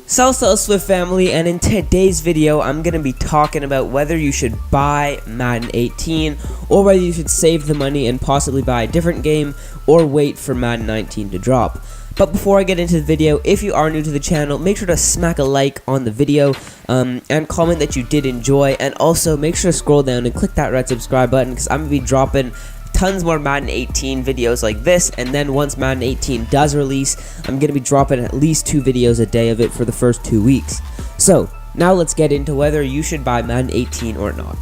So Swift family, and in today's video I'm going to be talking about whether you should buy Madden 18 or whether you should save the money and possibly buy a different game or wait for Madden 19 to drop. But before I get into the video, if you are new to the channel, make sure to smack a like on the video and comment that you did enjoy, and also make sure to scroll down and click that red subscribe button because I'm going to be dropping tons more Madden 18 videos like this, and then once Madden 18 does release, I'm going to be dropping at least 2 videos a day of it for the first 2 weeks. So, now let's get into whether you should buy Madden 18 or not.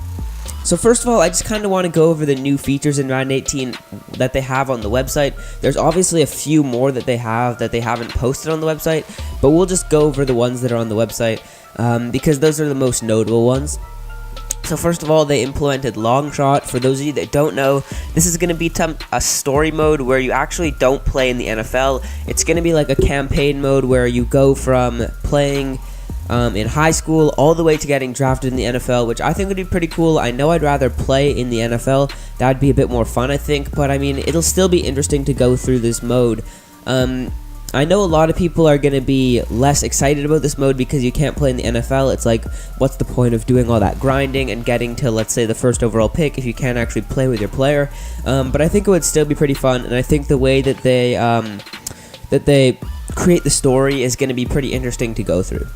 So first of all, I just kind of want to go over the new features in Madden 18 that they have on the website. There's obviously a few more that they haven't posted on the website, but we'll just go over the ones that are on the website because those are the most notable ones. So first of all, they implemented long shot. For those of you that don't know, this is going to be a story mode where you actually don't play in the NFL. It's going to be like a campaign mode where you go from playing in high school all the way to getting drafted in the NFL, which I think would be pretty cool. I know I'd rather play in the NFL. That'd be a bit more fun, I think, but I mean, it'll still be interesting to go through this mode. I know a lot of people are going to be less excited about this mode because you can't play in the NFL. It's like, what's the point of doing all that grinding and getting to, let's say, the first overall pick if you can't actually play with your player? But I think it would still be pretty fun, and I think the way that they create the story is going to be pretty interesting to go through.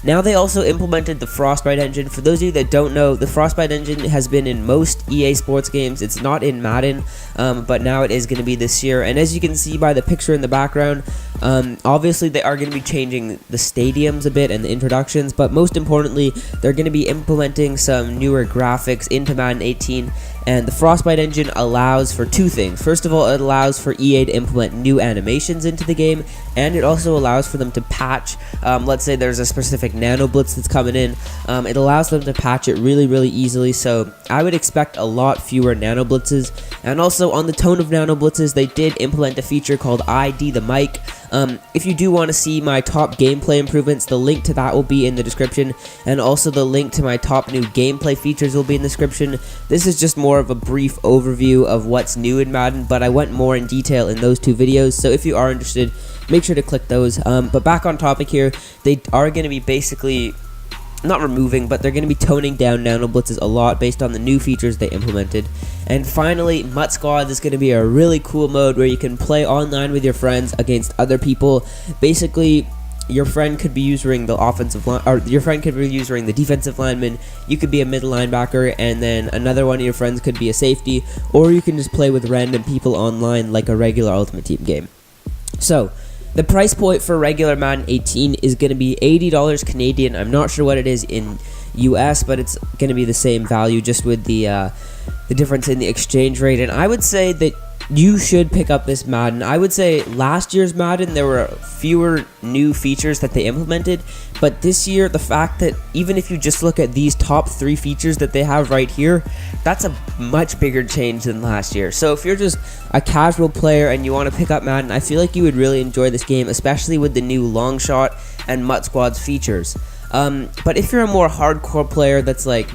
Now they also implemented the Frostbite Engine. For those of you that don't know, the Frostbite Engine has been in most EA Sports games. It's not in Madden, but now it is going to be this year. And as you can see by the picture in the background, obviously they are going to be changing the stadiums a bit and the introductions, but most importantly, they're going to be implementing some newer graphics into Madden 18. And the Frostbite Engine allows for 2 things. First of all, it allows for EA to implement new animations into the game, and it also allows for them to patch, let's say there's a specific nano blitz that's coming in, it allows them to patch it really easily, so I would expect a lot fewer nano blitzes. And also on the tone of nano blitzes, they did implement a feature called ID the mic. If you do want to see my top gameplay improvements, the link to that will be in the description, and also the link to my top new gameplay features will be in the description. This is just more of a brief overview of what's new in Madden, but I went more in detail in those 2 videos, so if you are interested, make sure to click those. But back on topic here, they are going to be basically not removing, but they're going to be toning down nano blitzes a lot based on the new features they implemented. And finally, MUT Squad is going to be a really cool mode where you can play online with your friends against other people. Basically, your friend could be using the offensive line, or your friend could be using the defensive lineman. You could be a middle linebacker, and then another one of your friends could be a safety, or you can just play with random people online like a regular Ultimate Team game. So the price point for regular Madden 18 is going to be $80 Canadian. I'm not sure what it is in US, but it's going to be the same value, just with the difference in the exchange rate. And I would say that you should pick up this Madden. I would say last year's Madden, there were fewer new features that they implemented, but this year, the fact that even if you just look at these top 3 features that they have right here, that's a much bigger change than last year. So if you're just a casual player and you want to pick up Madden, I feel like you would really enjoy this game, especially with the new long shot and MUT Squad's features. But if you're a more hardcore player that's like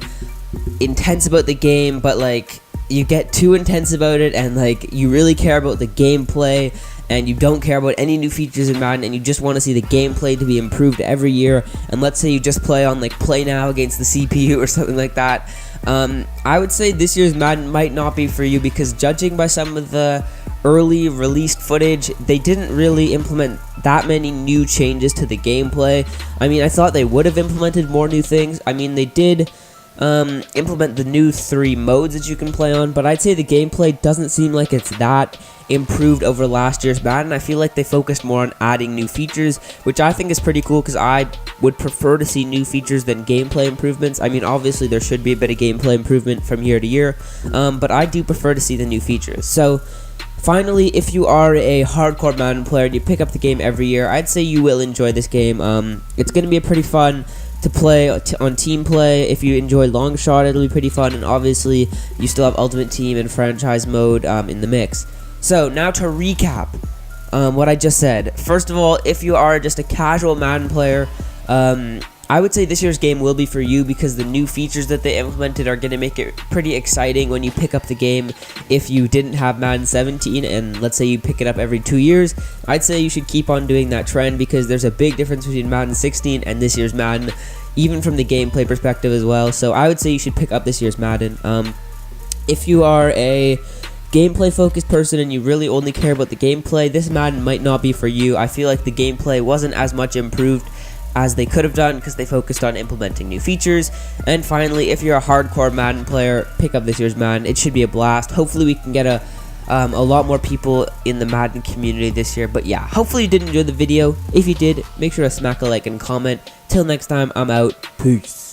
intense about the game, but like you get too intense about it and like you really care about the gameplay and you don't care about any new features in Madden and you just want to see the gameplay to be improved every year, and let's say you just play on like Play Now against the CPU or something like that, I would say this year's Madden might not be for you, because judging by some of the early released footage, they didn't really implement that many new changes to the gameplay. I mean, I thought they would have implemented more new things. I mean, they did implement the new 3 modes that you can play on, but I'd say the gameplay doesn't seem like it's that improved over last year's Madden. I feel like they focused more on adding new features, which I think is pretty cool, because I would prefer to see new features than gameplay improvements. I mean, obviously there should be a bit of gameplay improvement from year to year, but I do prefer to see the new features. So finally, if you are a hardcore Madden player and you pick up the game every year, I'd say you will enjoy this game. It's going to be a pretty fun to play on team play. If you enjoy long shot, it'll be pretty fun, and obviously you still have Ultimate Team and franchise mode in the mix. So now to recap what I just said. First of all, if you are just a casual Madden player, I would say this year's game will be for you because the new features that they implemented are going to make it pretty exciting when you pick up the game. If you didn't have Madden 17 and let's say you pick it up every 2 years, I'd say you should keep on doing that trend because there's a big difference between Madden 16 and this year's Madden, even from the gameplay perspective as well. So I would say you should pick up this year's Madden. If you are a gameplay focused person and you really only care about the gameplay, this Madden might not be for you. I feel like the gameplay wasn't as much improved as they could have done because they focused on implementing new features. And finally, if you're a hardcore Madden player, pick up this year's Madden. It should be a blast. Hopefully we can get a lot more people in the Madden community this year. But yeah, hopefully you did enjoy the video. If you did, make sure to smack a like and comment. Till next time, I'm out. Peace.